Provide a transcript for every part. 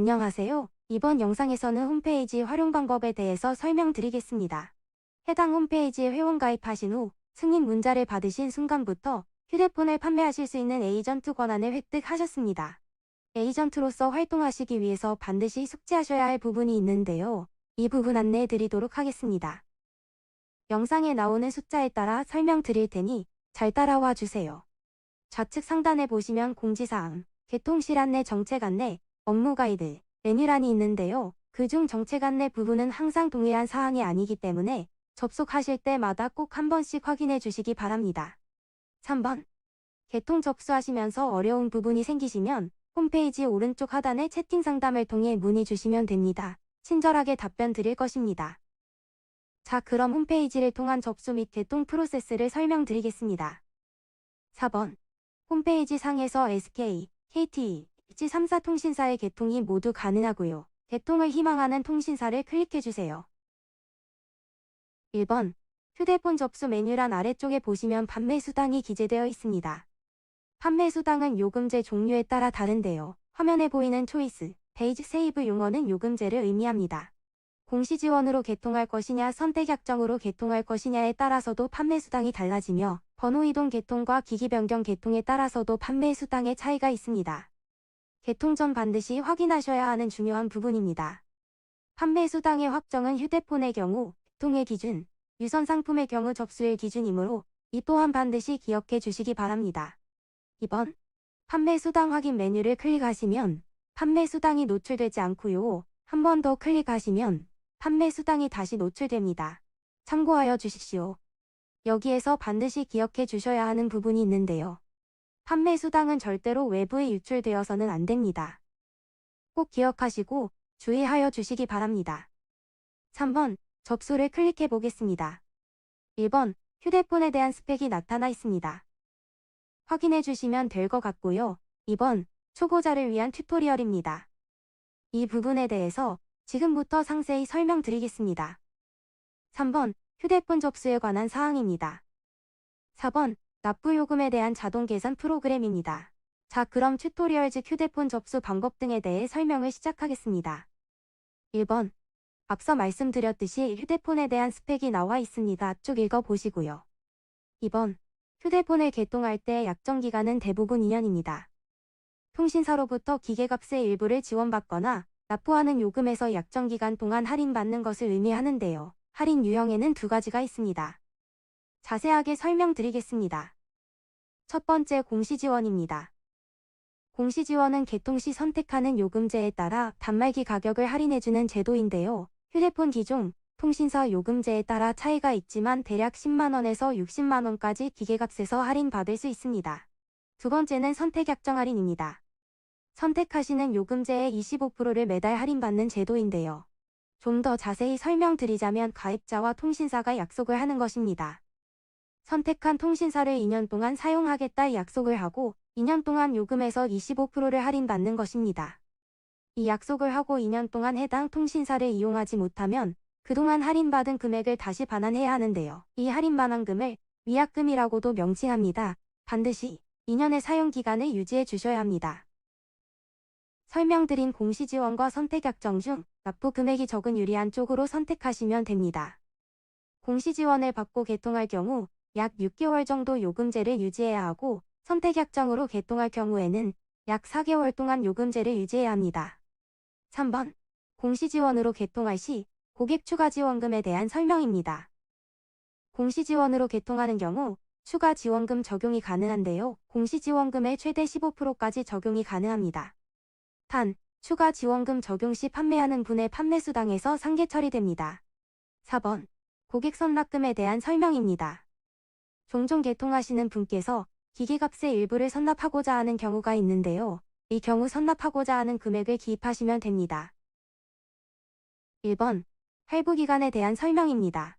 안녕하세요. 이번 영상에서는 홈페이지 활용 방법에 대해서 설명드리겠습니다. 해당 홈페이지에 회원 가입하신 후 승인 문자를 받으신 순간부터 휴대폰을 판매하실 수 있는 에이전트 권한을 획득하셨습니다. 에이전트로서 활동하시기 위해서 반드시 숙지하셔야 할 부분이 있는데요. 이 부분 안내해 드리도록 하겠습니다. 영상에 나오는 숫자에 따라 설명드릴 테니 잘 따라와 주세요. 좌측 상단에 보시면 공지사항, 개통실 안내 정책 안내, 업무 가이드, 메뉴란이 있는데요. 그중 정책 안내 부분은 항상 동일한 사항이 아니기 때문에 접속하실 때마다 꼭 한 번씩 확인해 주시기 바랍니다. 3번. 개통 접수하시면서 어려운 부분이 생기시면 홈페이지 오른쪽 하단의 채팅 상담을 통해 문의 주시면 됩니다. 친절하게 답변 드릴 것입니다. 자, 그럼 홈페이지를 통한 접수 및 개통 프로세스를 설명드리겠습니다. 4번. 홈페이지 상에서 SK, KT, 일지 3사 통신사의 개통이 모두 가능하고요. 개통을 희망하는 통신사를 클릭해주세요. 1번. 휴대폰 접수 메뉴란 아래쪽에 보시면 판매 수당이 기재되어 있습니다. 판매 수당은 요금제 종류에 따라 다른데요. 화면에 보이는 초이스, 페이지 세이브 용어는 요금제를 의미합니다. 공시 지원으로 개통할 것이냐 선택 약정으로 개통할 것이냐에 따라서도 판매 수당이 달라지며 번호 이동 개통과 기기 변경 개통에 따라서도 판매 수당의 차이가 있습니다. 개통 전 반드시 확인하셔야 하는 중요한 부분입니다. 판매 수당의 확정은 휴대폰의 경우, 개통의 기준, 유선 상품의 경우 접수일 기준이므로 이 또한 반드시 기억해 주시기 바랍니다. 2번. 판매 수당 확인 메뉴를 클릭하시면 판매 수당이 노출되지 않고요. 한 번 더 클릭하시면 판매 수당이 다시 노출됩니다. 참고하여 주십시오. 여기에서 반드시 기억해 주셔야 하는 부분이 있는데요. 판매 수당은 절대로 외부에 유출되어서는 안 됩니다. 꼭 기억하시고 주의하여 주시기 바랍니다. 3번. 접수를 클릭해 보겠습니다. 1번. 휴대폰에 대한 스펙이 나타나 있습니다. 확인해 주시면 될 것 같고요. 2번. 초보자를 위한 튜토리얼입니다. 이 부분에 대해서 지금부터 상세히 설명드리겠습니다. 3번. 휴대폰 접수에 관한 사항입니다. 4번. 납부요금에 대한 자동 계산 프로그램입니다. 자, 그럼 튜토리얼 즉 휴대폰 접수 방법 등에 대해 설명을 시작하겠습니다. 1번. 앞서 말씀드렸듯이 휴대폰에 대한 스펙이 나와 있습니다. 쭉 읽어보시고요. 2번. 휴대폰을 개통할 때 약정기간은 대부분 2년입니다. 통신사로부터 기계값의 일부를 지원받거나 납부하는 요금에서 약정기간 동안 할인받는 것을 의미하는데요. 할인 유형에는 두 가지가 있습니다. 자세하게 설명드리겠습니다. 첫 번째 공시지원입니다. 공시지원은 개통 시 선택하는 요금제에 따라 단말기 가격을 할인해주는 제도인데요. 휴대폰 기종, 통신사 요금제에 따라 차이가 있지만 대략 10만원에서 60만원까지 기계값에서 할인받을 수 있습니다. 두 번째는 선택약정 할인입니다. 선택하시는 요금제의 25%를 매달 할인받는 제도인데요. 좀 더 자세히 설명드리자면 가입자와 통신사가 약속을 하는 것입니다. 선택한 통신사를 2년 동안 사용하겠다 약속을 하고 2년 동안 요금에서 25%를 할인받는 것입니다. 이 약속을 하고 2년 동안 해당 통신사를 이용하지 못하면 그동안 할인받은 금액을 다시 반환해야 하는데요. 이 할인 반환금을 위약금이라고도 명칭합니다. 반드시 2년의 사용기간을 유지해 주셔야 합니다. 설명드린 공시지원과 선택약정 중 납부 금액이 적은 유리한 쪽으로 선택하시면 됩니다. 공시지원을 받고 개통할 경우 약 6개월 정도 요금제를 유지해야 하고 선택약정으로 개통할 경우에는 약 4개월 동안 요금제를 유지해야 합니다. 3번. 공시지원으로 개통할 시 고객 추가 지원금에 대한 설명입니다. 공시지원으로 개통하는 경우 추가 지원금 적용이 가능한데요. 공시지원금의 최대 15%까지 적용이 가능합니다. 단, 추가 지원금 적용 시 판매하는 분의 판매수당에서 상계 처리됩니다. 4번. 고객 선납금에 대한 설명입니다. 종종 개통하시는 분께서 기계값의 일부를 선납하고자 하는 경우가 있는데요. 이 경우 선납하고자 하는 금액을 기입하시면 됩니다. 1번. 할부기간에 대한 설명입니다.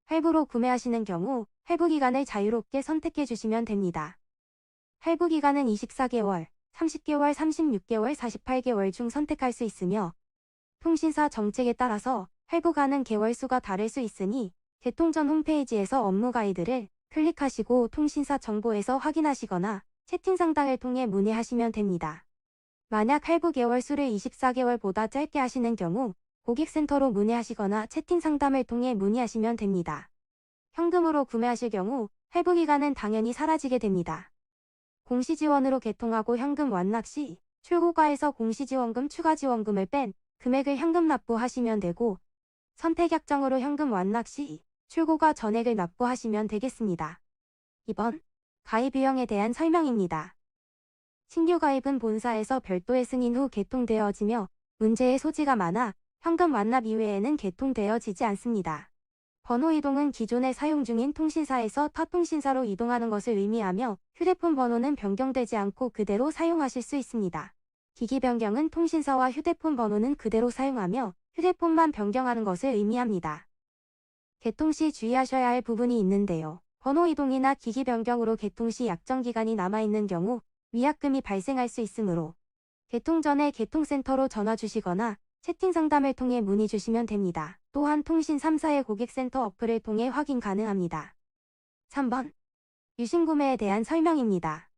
할부로 구매하시는 경우 할부기간을 자유롭게 선택해 주시면 됩니다. 할부기간은 24개월, 30개월, 36개월, 48개월 중 선택할 수 있으며 통신사 정책에 따라서 할부 가능 개월수가 다를 수 있으니 개통 전 홈페이지에서 업무 가이드를 클릭하시고 통신사 정보에서 확인하시거나 채팅 상담을 통해 문의하시면 됩니다. 만약 할부 개월수를 24개월보다 짧게 하시는 경우 고객센터로 문의하시거나 채팅 상담을 통해 문의하시면 됩니다. 현금으로 구매하실 경우 할부 기간은 당연히 사라지게 됩니다. 공시지원으로 개통하고 현금 완납 시 출고가에서 공시지원금 추가지원금을 뺀 금액을 현금 납부하시면 되고 선택약정으로 현금 완납 시 출고가 전액을 납부하시면 되겠습니다. 2번 가입 유형에 대한 설명입니다. 신규 가입은 본사에서 별도의 승인 후 개통되어지며 문제의 소지가 많아 현금 완납 이외에는 개통되어지지 않습니다. 번호 이동은 기존에 사용 중인 통신사에서 타 통신사로 이동하는 것을 의미하며 휴대폰 번호는 변경되지 않고 그대로 사용하실 수 있습니다. 기기 변경은 통신사와 휴대폰 번호는 그대로 사용하며 휴대폰만 변경하는 것을 의미합니다. 개통 시 주의하셔야 할 부분이 있는데요. 번호 이동이나 기기 변경으로 개통 시 약정 기간이 남아있는 경우 위약금이 발생할 수 있으므로 개통 전에 개통센터로 전화 주시거나 채팅 상담을 통해 문의 주시면 됩니다. 또한 통신 3사의 고객센터 어플을 통해 확인 가능합니다. 3번 유심 구매에 대한 설명입니다.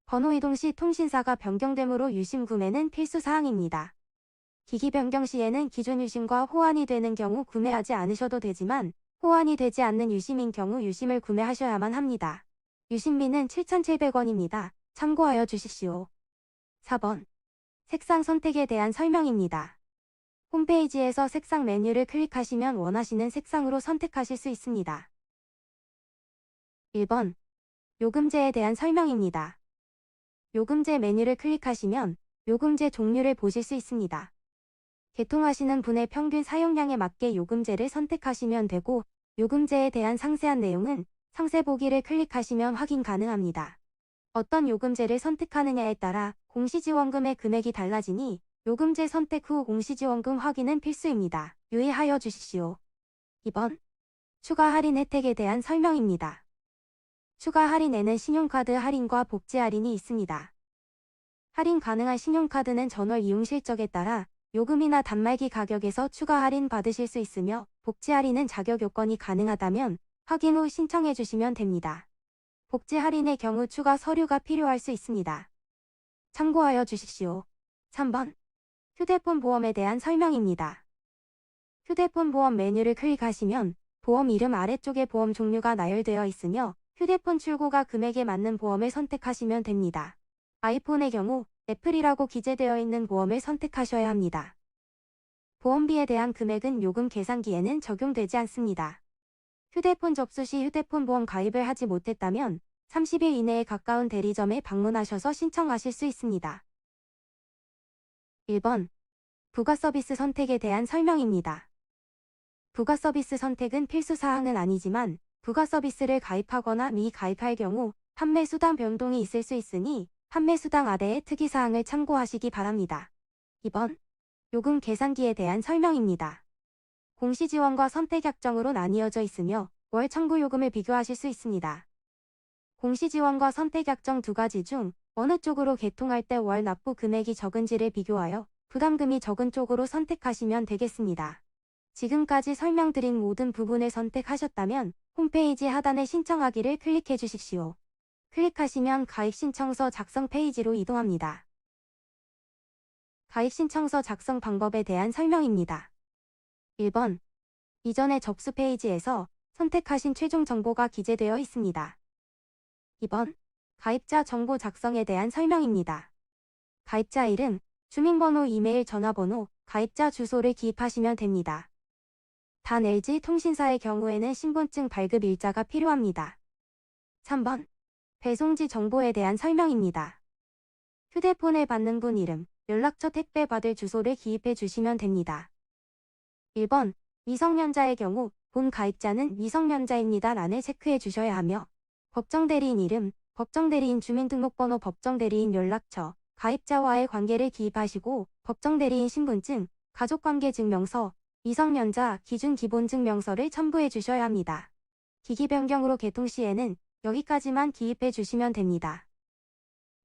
번호 이동 시 통신사가 변경되므로 유심 구매는 필수 사항입니다. 기기 변경 시에는 기존 유심과 호환이 되는 경우 구매하지 않으셔도 되지만 호환이 되지 않는 유심인 경우 유심을 구매하셔야만 합니다. 유심비는 7,700원입니다. 참고하여 주십시오. 4번 색상 선택에 대한 설명입니다. 홈페이지에서 색상 메뉴를 클릭하시면 원하시는 색상으로 선택하실 수 있습니다. 1번 요금제에 대한 설명입니다. 요금제 메뉴를 클릭하시면 요금제 종류를 보실 수 있습니다. 개통하시는 분의 평균 사용량에 맞게 요금제를 선택하시면 되고 요금제에 대한 상세한 내용은 상세 보기를 클릭하시면 확인 가능합니다. 어떤 요금제를 선택하느냐에 따라 공시지원금의 금액이 달라지니 요금제 선택 후 공시지원금 확인은 필수입니다. 유의하여 주십시오. 2번 추가 할인 혜택에 대한 설명입니다. 추가 할인에는 신용카드 할인과 복지 할인이 있습니다. 할인 가능한 신용카드는 전월 이용 실적에 따라 요금이나 단말기 가격에서 추가 할인 받으실 수 있으며 복지 할인은 자격 요건이 가능하다면 확인 후 신청해 주시면 됩니다. 복지 할인의 경우 추가 서류가 필요할 수 있습니다. 참고하여 주십시오. 3번 휴대폰 보험에 대한 설명입니다. 휴대폰 보험 메뉴를 클릭하시면 보험 이름 아래쪽에 보험 종류가 나열되어 있으며 휴대폰 출고가 금액에 맞는 보험을 선택하시면 됩니다. 아이폰의 경우 애플이라고 기재되어 있는 보험을 선택하셔야 합니다. 보험비에 대한 금액은 요금 계산기에는 적용되지 않습니다. 휴대폰 접수 시 휴대폰 보험 가입을 하지 못했다면 30일 이내에 가까운 대리점에 방문하셔서 신청하실 수 있습니다. 1번 부가 서비스 선택에 대한 설명입니다. 부가 서비스 선택은 필수 사항은 아니지만 부가 서비스를 가입하거나 미가입할 경우 판매 수당 변동이 있을 수 있으니 판매 수당 아래의 특이사항을 참고하시기 바랍니다. 2번 요금 계산기에 대한 설명입니다. 공시지원과 선택약정으로 나뉘어져 있으며 월 청구 요금을 비교하실 수 있습니다. 공시지원과 선택약정 두 가지 중 어느 쪽으로 개통할 때 월 납부 금액이 적은지를 비교하여 부담금이 적은 쪽으로 선택하시면 되겠습니다. 지금까지 설명드린 모든 부분을 선택하셨다면 홈페이지 하단의 신청하기를 클릭해 주십시오. 클릭하시면 가입신청서 작성 페이지로 이동합니다. 가입신청서 작성 방법에 대한 설명입니다. 1번 이전의 접수 페이지에서 선택하신 최종 정보가 기재되어 있습니다. 2번 가입자 정보 작성에 대한 설명입니다. 가입자 이름, 주민번호, 이메일, 전화번호, 가입자 주소를 기입하시면 됩니다. 단 LG 통신사의 경우에는 신분증 발급 일자가 필요합니다. 3번 배송지 정보에 대한 설명입니다. 휴대폰을 받는 분 이름, 연락처 택배 받을 주소를 기입해 주시면 됩니다. 1번 미성년자의 경우 본 가입자는 미성년자입니다 란을 체크해 주셔야 하며 법정대리인 이름, 법정대리인 주민등록번호, 법정대리인 연락처, 가입자와의 관계를 기입하시고 법정대리인 신분증, 가족관계증명서, 미성년자 기준 기본증명서를 첨부해 주셔야 합니다. 기기 변경으로 개통 시에는 여기까지만 기입해 주시면 됩니다.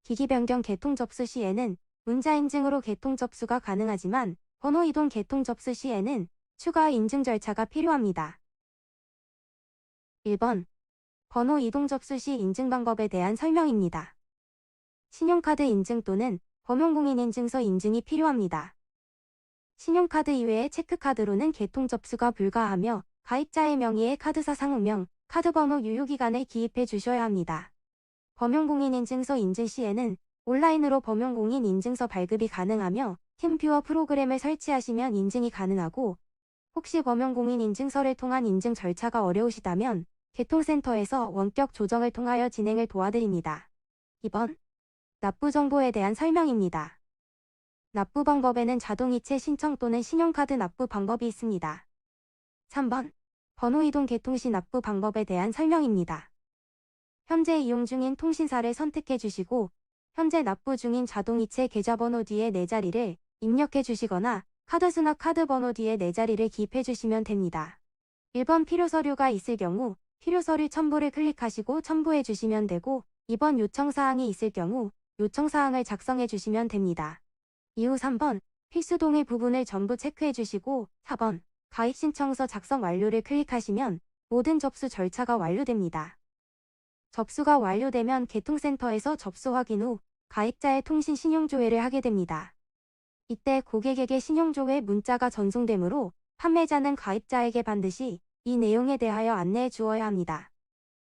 기기 변경 개통 접수 시에는 문자 인증으로 개통 접수가 가능하지만 번호 이동 개통 접수 시에는 추가 인증 절차가 필요합니다. 1번 번호 이동 접수 시 인증 방법에 대한 설명입니다. 신용카드 인증 또는 범용공인인증서 인증이 필요합니다. 신용카드 이외의 체크카드로는 개통 접수가 불가하며 가입자의 명의의 카드사 상호명, 카드번호 유효기간에 기입해 주셔야 합니다. 범용공인인증서 인증 시에는 온라인으로 범용공인인증서 발급이 가능하며 팀뷰어 프로그램을 설치하시면 인증이 가능하고 혹시 범용공인인증서를 통한 인증 절차가 어려우시다면 개통센터에서 원격 조정을 통하여 진행을 도와드립니다. 2번. 납부 정보에 대한 설명입니다. 납부 방법에는 자동이체 신청 또는 신용카드 납부 방법이 있습니다. 3번. 번호 이동 개통 시 납부 방법에 대한 설명입니다. 현재 이용 중인 통신사를 선택해 주시고 현재 납부 중인 자동이체 계좌번호 뒤에 4자리를 입력해 주시거나 카드수나 카드번호 뒤에 4자리를 기입해 주시면 됩니다. 1번 필요 서류가 있을 경우 필요 서류 첨부를 클릭하시고 첨부해 주시면 되고 2번 요청사항이 있을 경우 요청사항을 작성해 주시면 됩니다. 이후 3번 필수 동의 부분을 전부 체크해 주시고 4번 가입신청서 작성 완료를 클릭하시면 모든 접수 절차가 완료됩니다. 접수가 완료되면 개통센터에서 접수 확인 후 가입자의 통신 신용조회를 하게 됩니다. 이때 고객에게 신용조회 문자가 전송되므로 판매자는 가입자에게 반드시 이 내용에 대하여 안내해 주어야 합니다.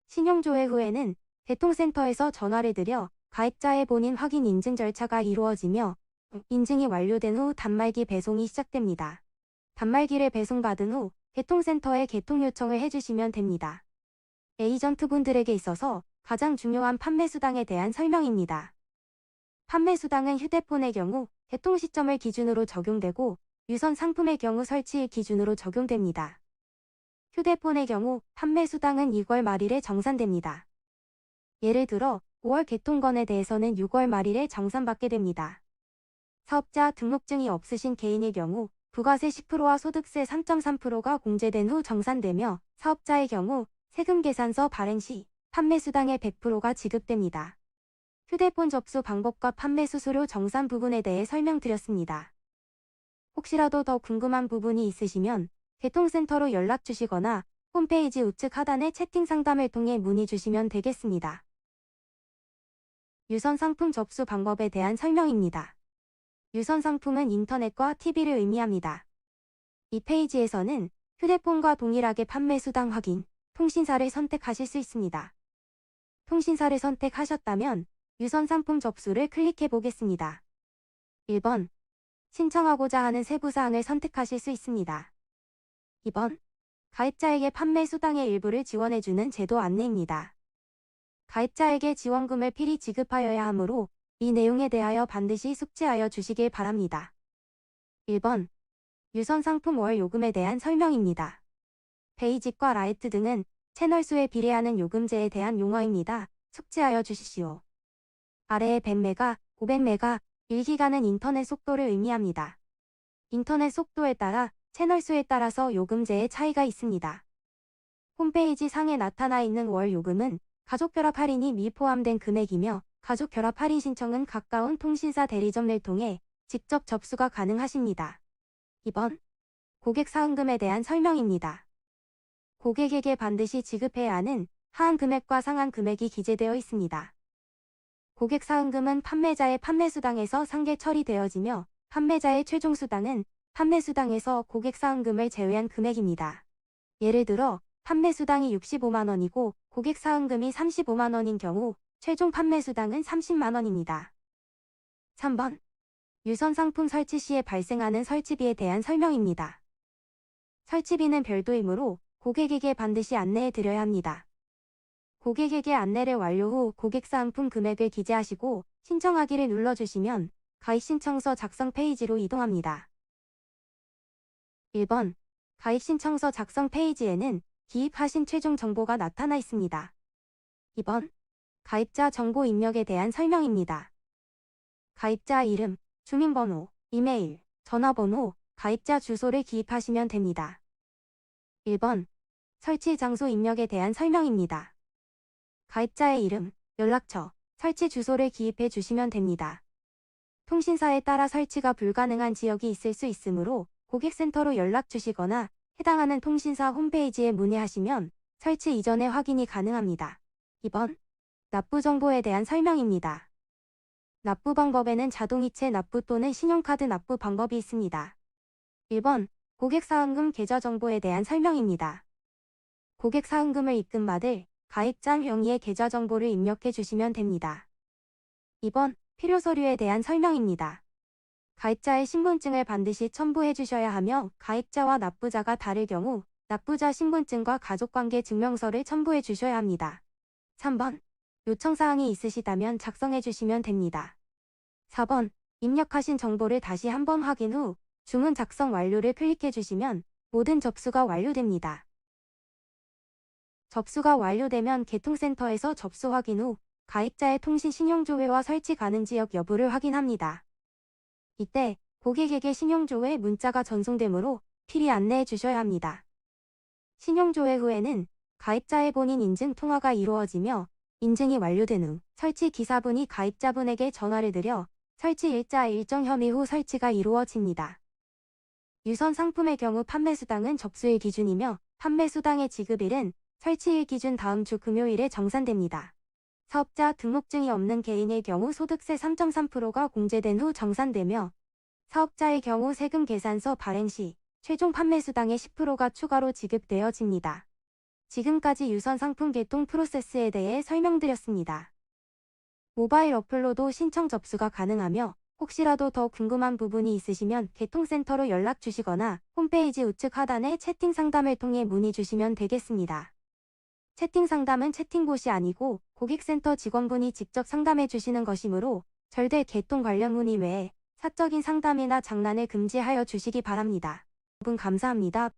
신용조회 후에는 개통센터에서 전화를 드려 가입자의 본인 확인 인증 절차가 이루어지며 인증이 완료된 후 단말기 배송이 시작됩니다. 단말기를 배송받은 후 개통센터에 개통 요청을 해주시면 됩니다. 에이전트분들에게 있어서 가장 중요한 판매수당에 대한 설명입니다. 판매수당은 휴대폰의 경우 개통 시점을 기준으로 적용되고 유선 상품의 경우 설치일 기준으로 적용됩니다. 휴대폰의 경우 판매수당은 6월 말일에 정산됩니다. 예를 들어 5월 개통건에 대해서는 6월 말일에 정산받게 됩니다. 사업자 등록증이 없으신 개인의 경우 부가세 10%와 소득세 3.3%가 공제된 후 정산되며 사업자의 경우 세금 계산서 발행 시 판매수당의 100%가 지급됩니다. 휴대폰 접수 방법과 판매 수수료 정산 부분에 대해 설명드렸습니다. 혹시라도 더 궁금한 부분이 있으시면 개통센터로 연락 주시거나 홈페이지 우측 하단의 채팅 상담을 통해 문의 주시면 되겠습니다. 유선 상품 접수 방법에 대한 설명입니다. 유선 상품은 인터넷과 TV를 의미합니다. 이 페이지에서는 휴대폰과 동일하게 판매 수당 확인, 통신사를 선택하실 수 있습니다. 통신사를 선택하셨다면 유선 상품 접수를 클릭해 보겠습니다. 1번. 신청하고자 하는 세부사항을 선택하실 수 있습니다. 2번. 가입자에게 판매 수당의 일부를 지원해주는 제도 안내입니다. 가입자에게 지원금을 필히 지급하여야 하므로 이 내용에 대하여 반드시 숙지하여 주시길 바랍니다. 1번. 유선 상품 월 요금에 대한 설명입니다. 베이직과 라이트 등은 채널 수에 비례하는 요금제에 대한 용어입니다. 숙지하여 주십시오. 아래의 100메가, 500메가, 1기가는 인터넷 속도를 의미합니다. 인터넷 속도에 따라 채널 수에 따라서 요금제의 차이가 있습니다. 홈페이지 상에 나타나 있는 월 요금은 가족결합 할인이 미포함된 금액이며 가족결합 할인 신청은 가까운 통신사 대리점을 통해 직접 접수가 가능하십니다. 2번. 고객 사은금에 대한 설명입니다. 고객에게 반드시 지급해야 하는 하한 금액과 상한 금액이 기재되어 있습니다. 고객 사은금은 판매자의 판매수당에서 상계 처리되어지며 판매자의 최종 수당은 판매수당에서 고객 사은금을 제외한 금액입니다. 예를 들어 판매수당이 65만원이고 고객 사은금이 35만원인 경우 최종 판매수당은 30만원입니다. 3번. 유선 상품 설치 시에 발생하는 설치비에 대한 설명입니다. 설치비는 별도이므로 고객에게 반드시 안내해 드려야 합니다. 고객에게 안내를 완료 후 고객사은품 금액을 기재하시고 신청하기를 눌러주시면 가입신청서 작성 페이지로 이동합니다. 1번. 가입신청서 작성 페이지에는 기입하신 최종 정보가 나타나 있습니다. 2번. 가입자 정보 입력에 대한 설명입니다. 가입자 이름, 주민번호, 이메일, 전화번호, 가입자 주소를 기입하시면 됩니다. 1번. 설치 장소 입력에 대한 설명입니다. 가입자의 이름, 연락처, 설치 주소를 기입해 주시면 됩니다. 통신사에 따라 설치가 불가능한 지역이 있을 수 있으므로 고객센터로 연락 주시거나 해당하는 통신사 홈페이지에 문의하시면 설치 이전에 확인이 가능합니다. 2번. 납부 정보에 대한 설명입니다. 납부 방법에는 자동이체 납부 또는 신용카드 납부 방법이 있습니다. 1번, 고객사은금 계좌 정보에 대한 설명입니다. 고객사은금을 입금받을 가입자 명의의 계좌 정보를 입력해 주시면 됩니다. 2번, 필요 서류에 대한 설명입니다. 가입자의 신분증을 반드시 첨부해 주셔야 하며 가입자와 납부자가 다를 경우 납부자 신분증과 가족관계 증명서를 첨부해 주셔야 합니다. 3번, 요청사항이 있으시다면 작성해 주시면 됩니다. 4번, 입력하신 정보를 다시 한번 확인 후 주문 작성 완료를 클릭해 주시면 모든 접수가 완료됩니다. 접수가 완료되면 개통센터에서 접수 확인 후 가입자의 통신 신용조회와 설치 가능 지역 여부를 확인합니다. 이때 고객에게 신용조회 문자가 전송되므로 필히 안내해 주셔야 합니다. 신용조회 후에는 가입자의 본인 인증 통화가 이루어지며 인증이 완료된 후 설치 기사분이 가입자분에게 전화를 드려 설치 일자 일정 협의 후 설치가 이루어집니다. 유선 상품의 경우 판매수당은 접수일 기준이며 판매수당의 지급일은 설치일 기준 다음 주 금요일에 정산됩니다. 사업자 등록증이 없는 개인의 경우 소득세 3.3%가 공제된 후 정산되며 사업자의 경우 세금 계산서 발행 시 최종 판매수당의 10%가 추가로 지급되어집니다. 지금까지 유선 상품 개통 프로세스에 대해 설명드렸습니다. 모바일 어플로도 신청 접수가 가능하며 혹시라도 더 궁금한 부분이 있으시면 개통센터로 연락 주시거나 홈페이지 우측 하단의 채팅 상담을 통해 문의 주시면 되겠습니다. 채팅 상담은 채팅봇이 아니고 고객센터 직원분이 직접 상담해 주시는 것이므로 절대 개통 관련 문의 외에 사적인 상담이나 장난을 금지하여 주시기 바랍니다. 여러분 감사합니다.